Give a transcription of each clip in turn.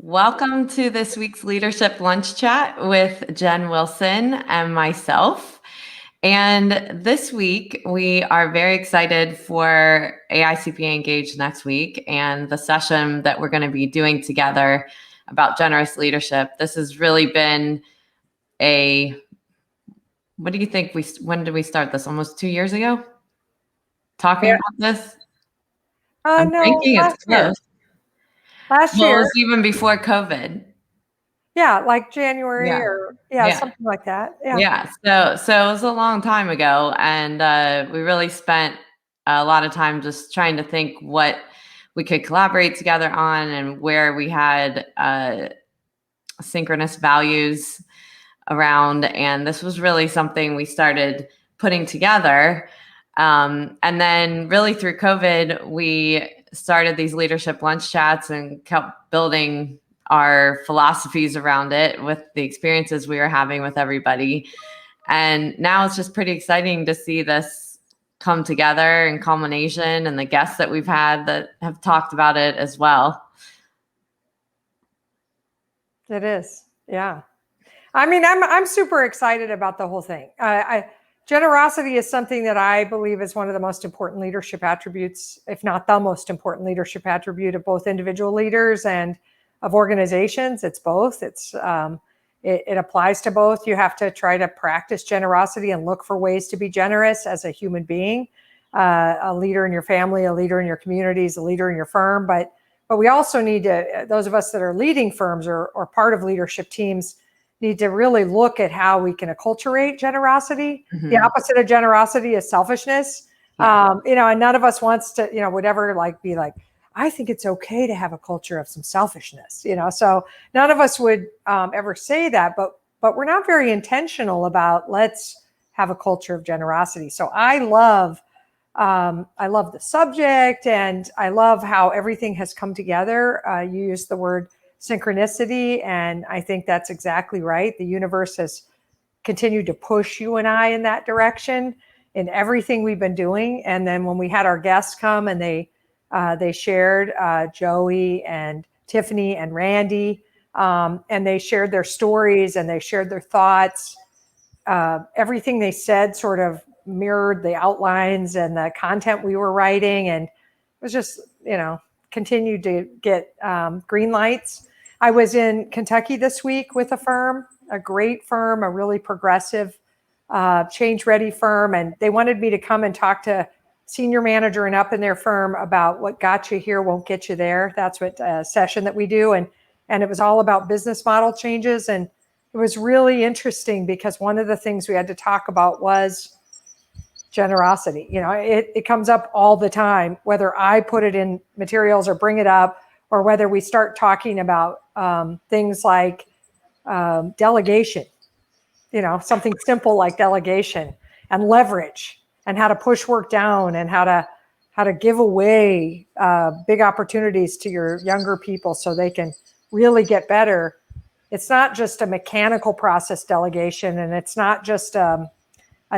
Welcome to this week's Leadership Lunch Chat with Jen Wilson and myself. And this week, we are very excited for AICPA Engage next week and the session that we're going to be doing together about generous leadership. This has really been what do you think? When did we start this? Almost 2 years ago? Talking about this? I'm thinking it's close. Last Well, year. it was even before COVID. Yeah, like January or something like that. Yeah. So it was a long time ago, and we really spent a lot of time just trying to think what we could collaborate together on and where we had synchronous values around. And this was really something we started putting together. And then really through COVID, we started these leadership lunch chats and kept building our philosophies around it with the experiences we were having with everybody. And now it's just pretty exciting to see this come together in culmination and the guests that we've had that have talked about it as well. It is. Yeah. I mean, I'm super excited about the whole thing. Generosity is something that I believe is one of the most important leadership attributes, if not the most important leadership attribute of both individual leaders and of organizations. It's both. It applies to both. You have to try to practice generosity and look for ways to be generous as a human being, a leader in your family, a leader in your communities, a leader in your firm. But we also need to, those of us that are leading firms or part of leadership teams, need to really look at how we can acculturate generosity. Mm-hmm. The opposite of generosity is selfishness. Yeah. And none of us wants to, would ever be like, I think it's okay to have a culture of some selfishness, so none of us would ever say that, but we're not very intentional about let's have a culture of generosity. So I love the subject, and I love how everything has come together. You used the word synchronicity, and I think that's exactly right. The universe has continued to push you and I in that direction in everything we've been doing. And then when we had our guests come and they shared, Joey and Tiffany and Randy, and they shared their stories and they shared their thoughts. Everything they said sort of mirrored the outlines and the content we were writing. And it was just, continued to get green lights. I was in Kentucky this week with a firm, a great firm, a really progressive, change-ready firm. And they wanted me to come and talk to senior manager and up in their firm about what got you here won't get you there. That's what session that we do. And it was all about business model changes. And it was really interesting because one of the things we had to talk about was generosity. It comes up all the time, whether I put it in materials or bring it up, or whether we start talking about things like delegation, something simple like delegation and leverage and how to push work down and how to give away big opportunities to your younger people so they can really get better. It's not just a mechanical process delegation, and it's not just a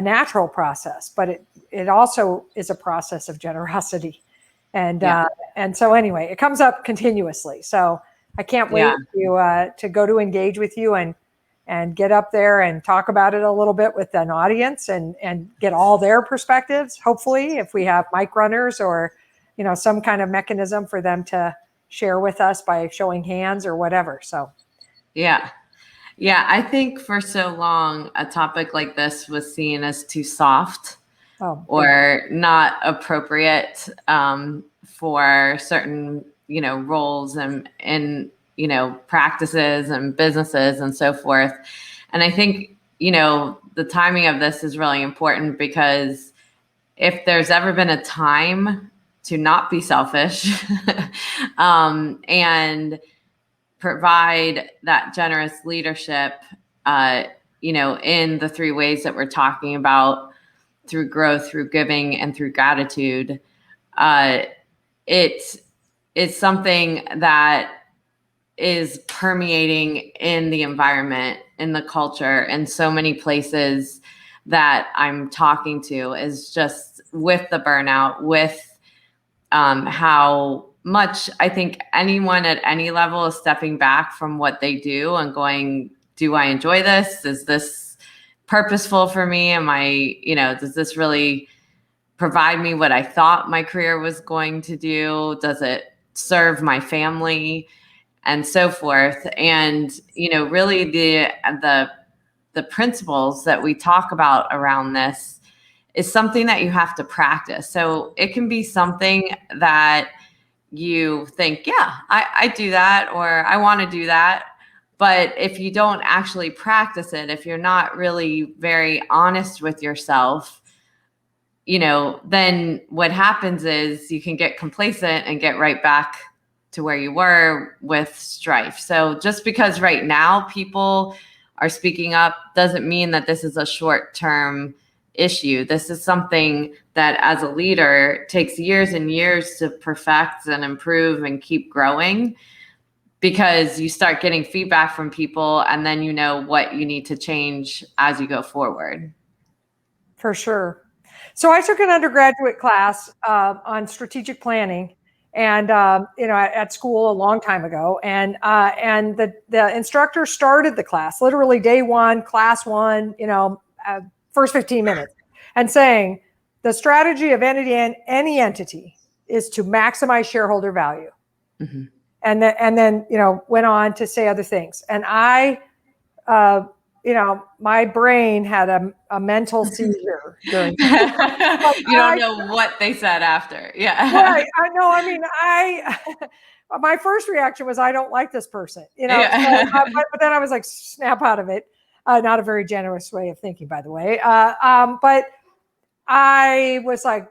natural process, but it also is a process of generosity. And so anyway, it comes up continuously. So I can't wait to go to engage with you and get up there and talk about it a little bit with an audience and get all their perspectives. Hopefully, if we have mic runners or, some kind of mechanism for them to share with us by showing hands or whatever. So, yeah. I think for so long, a topic like this was seen as too soft or not appropriate for certain, roles and practices and businesses and so forth. And I think, the timing of this is really important because if there's ever been a time to not be selfish and provide that generous leadership, in the three ways that we're talking about, through growth, through giving, and through gratitude. It is something that is permeating in the environment, in the culture, in so many places that I'm talking to, is just with the burnout, with how much I think anyone at any level is stepping back from what they do and going, do I enjoy this? Is this purposeful for me? Am I, does this really provide me what I thought my career was going to do? Does it serve my family? And so forth. And, really the principles that we talk about around this is something that you have to practice. So it can be something that you think, yeah, I do that, or I want to do that. But if you don't actually practice it, if you're not really very honest with yourself, then what happens is you can get complacent and get right back to where you were with strife. So just because right now people are speaking up doesn't mean that this is a short-term issue. This is something that as a leader takes years and years to perfect and improve and keep growing, because you start getting feedback from people and then you know what you need to change as you go forward. For sure. So I took an undergraduate class on strategic planning, and at school a long time ago, and the instructor started the class literally day one, class one, first 15 minutes, and saying the strategy of any entity is to maximize shareholder value. Mm-hmm. And then went on to say other things, and I my brain had a mental seizure during you don't know what they said after. Yeah. Right. I know. I mean, my first reaction was, I don't like this person, Yeah. but then I was like, snap out of it. Not a very generous way of thinking, by the way. But I was like,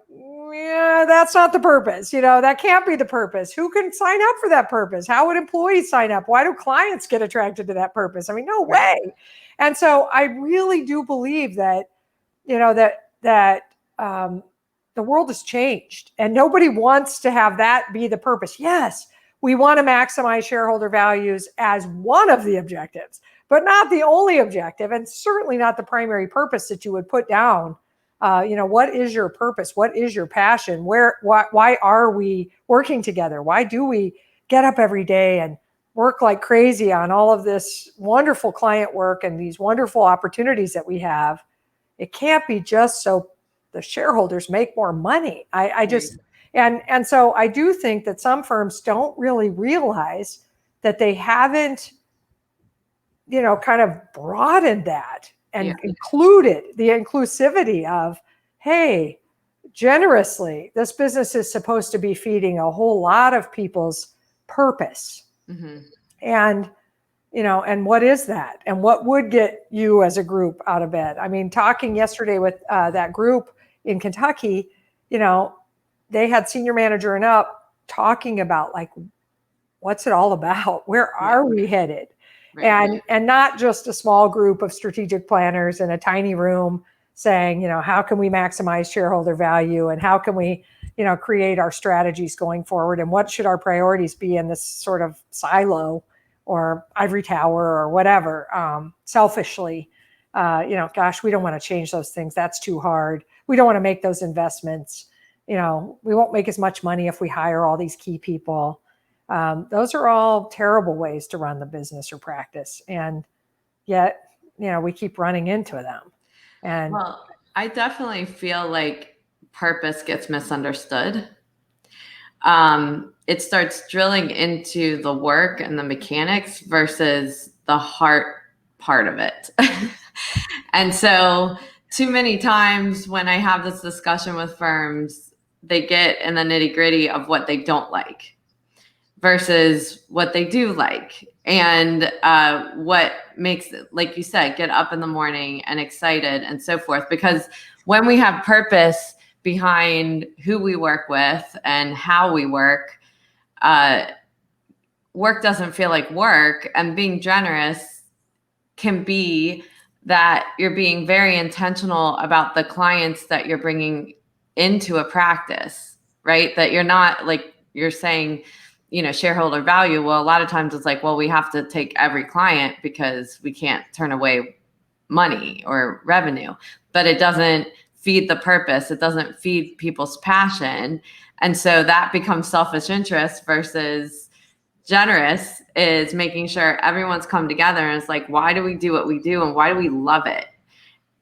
yeah, that's not the purpose. That can't be the purpose. Who can sign up for that purpose? How would employees sign up? Why do clients get attracted to that purpose? I mean, no way. And so I really do believe that, that the world has changed and nobody wants to have that be the purpose. Yes, we want to maximize shareholder values as one of the objectives, but not the only objective, and certainly not the primary purpose that you would put down. What is your purpose? What is your passion? Why are we working together? Why do we get up every day and work like crazy on all of this wonderful client work and these wonderful opportunities that we have? It can't be just so the shareholders make more money. And so I do think that some firms don't really realize that they haven't, kind of broadened that and included the inclusivity of, hey, generously, this business is supposed to be feeding a whole lot of people's purpose. Mm-hmm. And, and what is that? And what would get you as a group out of bed? I mean, talking yesterday with that group in Kentucky, they had senior manager and up talking about, like, what's it all about? Where are we headed? Right. And not just a small group of strategic planners in a tiny room saying, how can we maximize shareholder value, and how can we, create our strategies going forward, and what should our priorities be in this sort of silo or ivory tower or whatever, selfishly, gosh, we don't want to change those things. That's too hard. We don't want to make those investments. We won't make as much money if we hire all these key people. Those are all terrible ways to run the business or practice. And yet, we keep running into them. And well, I definitely feel like purpose gets misunderstood. It starts drilling into the work and the mechanics versus the heart part of it. And so too many times when I have this discussion with firms, they get in the nitty-gritty of what they don't like versus what they do like, and what makes it, like you said, get up in the morning and excited and so forth. Because when we have purpose behind who we work with and how we work, work doesn't feel like work. And being generous can be that you're being very intentional about the clients that you're bringing into a practice, right? That you're not, like you're saying, shareholder value. Well, a lot of times it's like, well, we have to take every client because we can't turn away money or revenue, but it doesn't feed the purpose. It doesn't feed people's passion. And so that becomes selfish interest versus generous is making sure everyone's come together and it's like, why do we do what we do and why do we love it?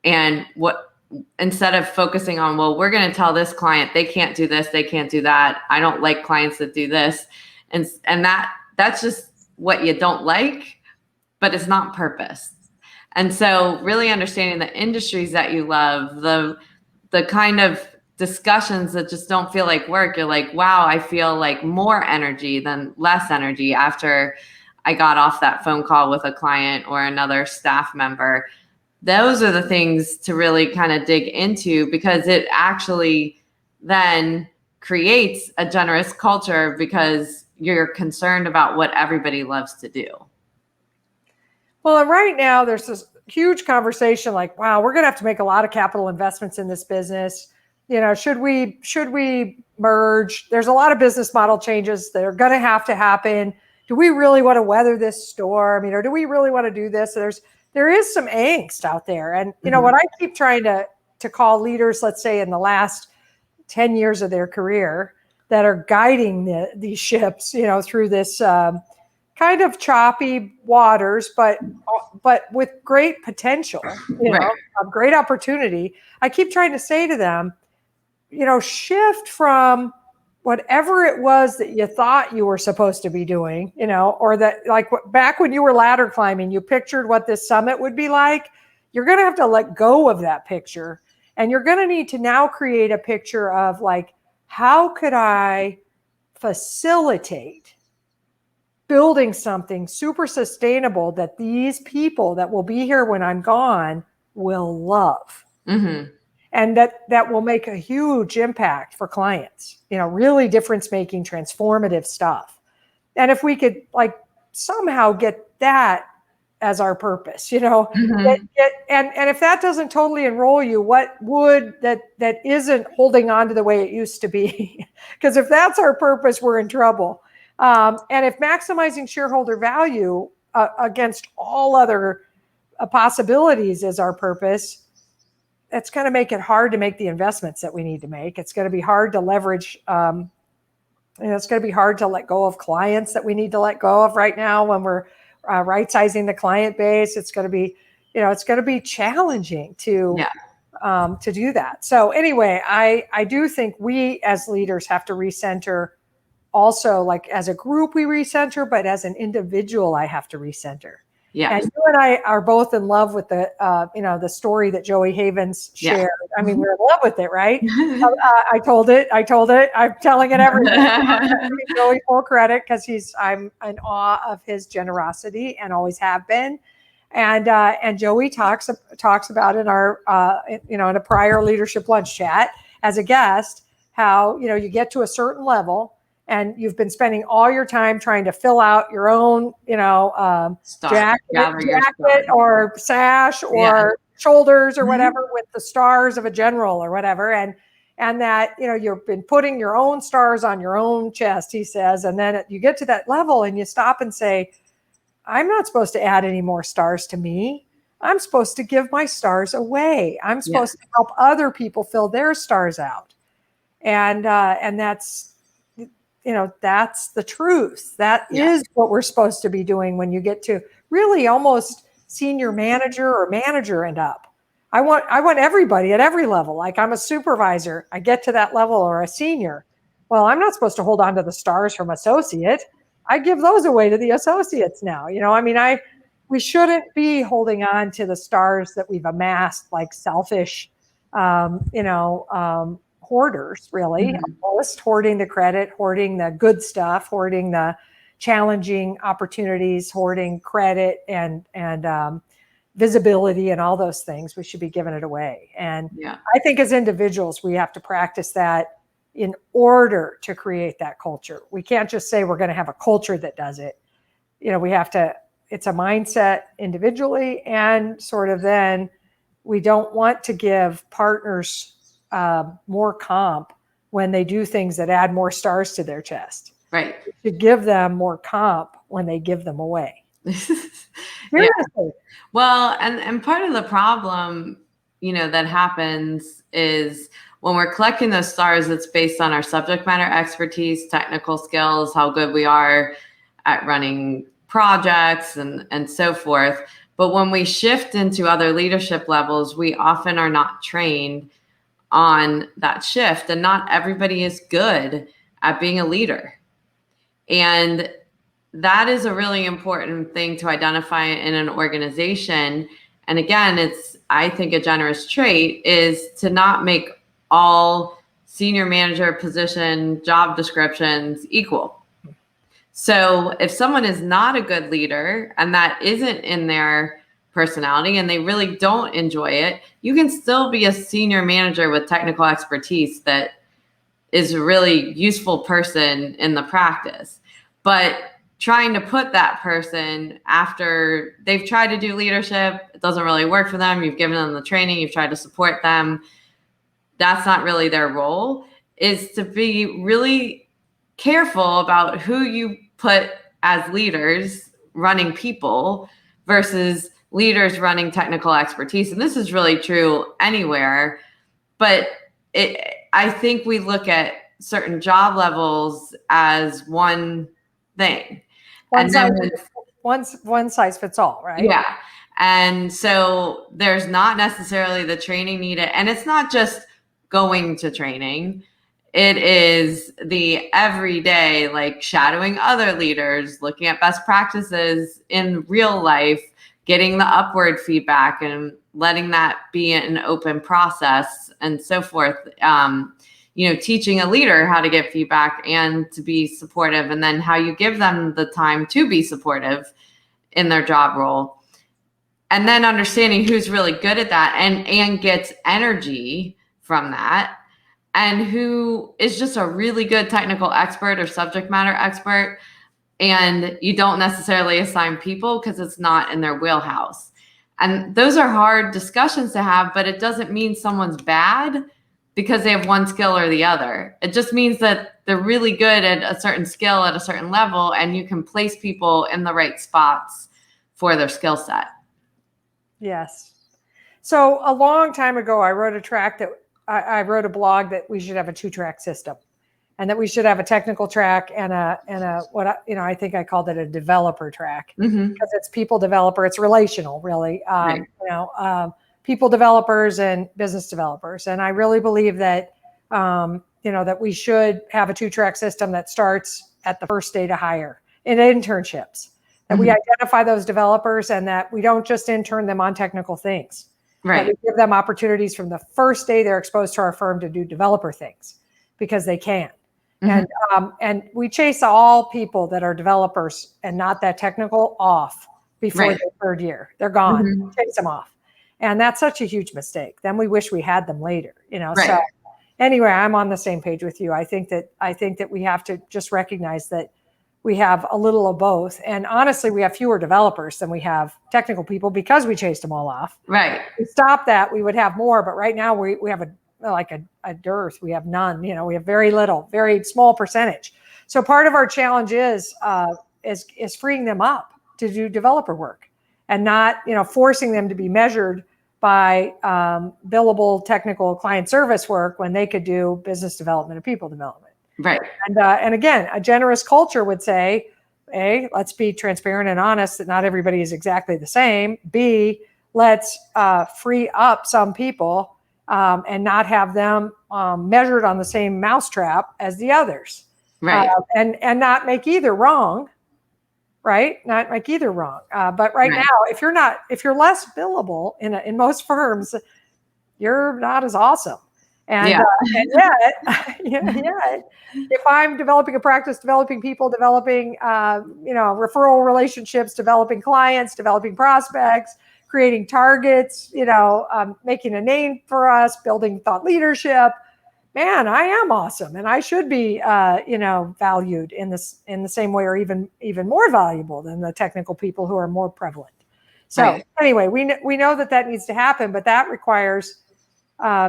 And what, instead of focusing on, well, we're going to tell this client they can't do this, they can't do that. I don't like clients that do this. And that's just what you don't like, but it's not purpose. And so really understanding the industries that you love, the kind of discussions that just don't feel like work. You're like, wow, I feel like more energy than less energy after I got off that phone call with a client or another staff member. Those are the things to really kind of dig into, because it actually then creates a generous culture because you're concerned about what everybody loves to do. Well, and right now there's this huge conversation like, wow, we're going to have to make a lot of capital investments in this business. Should we merge? There's a lot of business model changes that are going to have to happen. Do we really want to weather this storm? Or do we really want to do this? There is some angst out there. And, what I keep trying to call leaders, let's say in the last 10 years of their career that are guiding these ships, through this kind of choppy waters, but with great potential, right. Of great opportunity. I keep trying to say to them, shift from whatever it was that you thought you were supposed to be doing, or that, like, back when you were ladder climbing, you pictured what this summit would be like. You're going to have to let go of that picture. And you're going to need to now create a picture of, like, how could I facilitate building something super sustainable that these people that will be here when I'm gone will love. Mm-hmm. And that will make a huge impact for clients, really difference-making, transformative stuff. And if we could, like, somehow get that as our purpose, Mm-hmm. and if that doesn't totally enroll you, what would that isn't holding on to the way it used to be? Because if that's our purpose, we're in trouble. And if maximizing shareholder value against all other possibilities is our purpose, it's going to make it hard to make the investments that we need to make. It's going to be hard to leverage. It's going to be hard to let go of clients that we need to let go of right now when we're right-sizing the client base. It's going to be, it's going to be challenging to do that. So anyway, I do think we as leaders have to recenter. Also, like, as a group, we recenter, but as an individual, I have to recenter. Yeah. And you and I are both in love with the story that Joey Havens shared. Yeah. I mean, we're in love with it, right? I told it. I'm telling it everywhere. I give Joey full credit because I'm in awe of his generosity and always have been. And Joey talks about in our in a prior leadership lunch chat as a guest how you get to a certain level. And you've been spending all your time trying to fill out your own, jacket or sash or shoulders or whatever with the stars of a general or whatever. And that, you've been putting your own stars on your own chest, he says. And then you get to that level and you stop and say, I'm not supposed to add any more stars to me. I'm supposed to give my stars away. I'm supposed to help other people fill their stars out. And that's, that's the truth. That is what we're supposed to be doing when you get to really almost senior manager or manager and up. I want everybody at every level. Like, I'm a supervisor. I get to that level, or a senior. Well, I'm not supposed to hold on to the stars from associate. I give those away to the associates now. We shouldn't be holding on to the stars that we've amassed like selfish, hoarders, really. Almost hoarding the credit, hoarding the good stuff, hoarding the challenging opportunities, hoarding credit and visibility and all those things. We should be giving it away. And I think as individuals, we have to practice that in order to create that culture. We can't just say we're going to have a culture that does it. We have to, it's a mindset individually, and sort of then we don't want to give partners more comp when they do things that add more stars to their chest. Right. To give them more comp when they give them away. Yeah. Well, and part of the problem that happens is when we're collecting those stars, it's based on our subject matter expertise, technical skills, how good we are at running projects and so forth. But when we shift into other leadership levels, we often are not trained on that shift, and not everybody is good at being a leader. And that is a really important thing to identify in an organization. And again, I think a generous trait is to not make all senior manager position job descriptions equal. So if someone is not a good leader and that isn't in their personality and they really don't enjoy it, you can still be a senior manager with technical expertise that is a really useful person in the practice. But trying to put that person after they've tried to do leadership, it doesn't really work for them, you've given them the training, you've tried to support them, that's not really their role, is to be really careful about who you put as leaders running people versus leaders running technical expertise. And this is really true anywhere, but I think we look at certain job levels as one thing. One size fits all, right? Yeah. And so there's not necessarily the training needed. And it's not just going to training. It is the everyday, like shadowing other leaders, looking at best practices in real life, getting the upward feedback and letting that be an open process and so forth. Teaching a leader how to get feedback and to be supportive, and then how you give them the time to be supportive in their job role. And then understanding who's really good at that and gets energy from that, and who is just a really good technical expert or subject matter expert. And you don't necessarily assign people because it's not in their wheelhouse. And those are hard discussions to have, but it doesn't mean someone's bad because they have one skill or the other. It just means that they're really good at a certain skill at a certain level, and you can place people in the right spots for their skill set. Yes. So a long time ago, I wrote I wrote a blog that we should have a 2-track system, and that we should have a technical track and I think I called it a developer track, because it's people developer, it's relational, really. Right. People developers and business developers. And I really believe that, that we should have a 2-track system that starts at the first day to hire in internships, that we identify those developers and that we don't just intern them on technical things. Right. That we give them opportunities from the first day they're exposed to our firm to do developer things because they can. And we chase all people that are developers and not that technical off before their third year. They're gone. Chase them off. And that's such a huge mistake. Then we wish we had them later, Right. So anyway, I'm on the same page with you. I think that we have to just recognize that we have a little of both. And honestly, we have fewer developers than we have technical people because we chased them all off. Right. If we stop that, we would have more. But right now we have a dearth. We have none. We have very little, very small percentage. So part of our challenge is freeing them up to do developer work, and not, forcing them to be measured by billable technical client service work when they could do business development and people development. Right. And again, a generous culture would say, A, let's be transparent and honest that not everybody is exactly the same. B, let's free up some people and not have them measured on the same mousetrap as the others. Right. And not make either wrong. Right? Not make either wrong. But right now, if you're less billable in most firms, you're not as awesome. And yet, if I'm developing a practice, developing people, developing, referral relationships, developing clients, developing prospects, creating targets, making a name for us, building thought leadership, man, I am awesome, and I should be, valued in the same way, or even more valuable than the technical people who are more prevalent. So anyway, we know that needs to happen, but that requires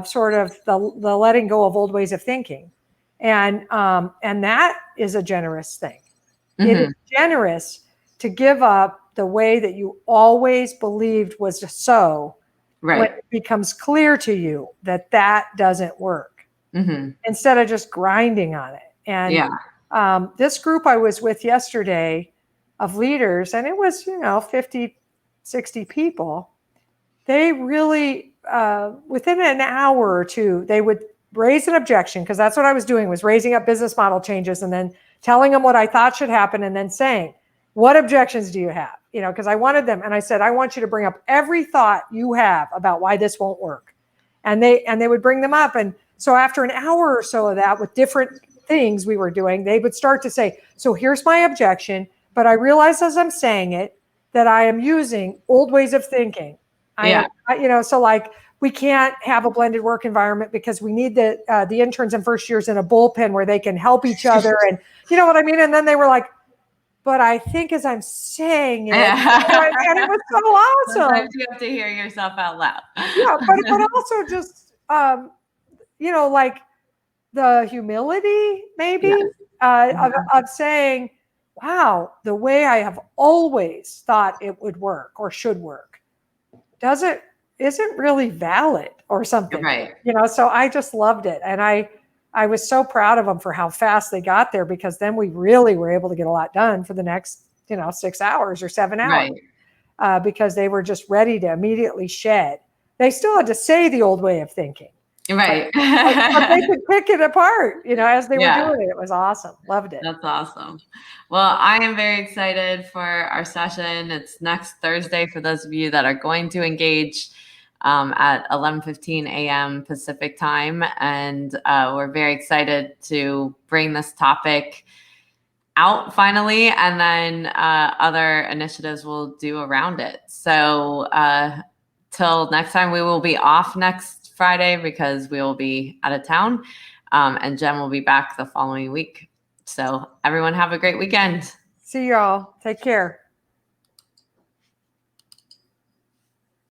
sort of the letting go of old ways of thinking, and that is a generous thing. It is generous to give up the way that you always believed was so Right. when it becomes clear to you that that doesn't work, instead of just grinding on it. And this group I was with yesterday of leaders, and it was, 50, 60 people, they really, within an hour or two, they would raise an objection, because that's what I was doing, was raising up business model changes and then telling them what I thought should happen, and then saying, what objections do you have? Because I wanted them, and I said, I want you to bring up every thought you have about why this won't work. And they would bring them up. And so after an hour or so of that, with different things we were doing, they would start to say, so here's my objection, but I realize as I'm saying it that I am using old ways of thinking. So like, we can't have a blended work environment because we need the interns and first years in a bullpen where they can help each other. And you know what I mean? And then they were like, but I think as I'm saying it, and it was so awesome. Sometimes you have to hear yourself out loud. But also just, like the humility maybe of saying, wow, the way I have always thought it would work or should work isn't really valid or something. Right. So I just loved it. And I was so proud of them for how fast they got there, because then we really were able to get a lot done for the next, 6 hours or 7 hours, because they were just ready to immediately shed. They still had to say the old way of thinking. Right. But they could pick it apart, as they were doing it. It was awesome. Loved it. That's awesome. Well, I am very excited for our session. It's next Thursday for those of you that are going to engage at 11:15 a.m. Pacific time. And we're very excited to bring this topic out finally, and then other initiatives we'll do around it. So till next time, we will be off next Friday because we will be out of town, and Jen will be back the following week. So everyone have a great weekend. See y'all. Take care.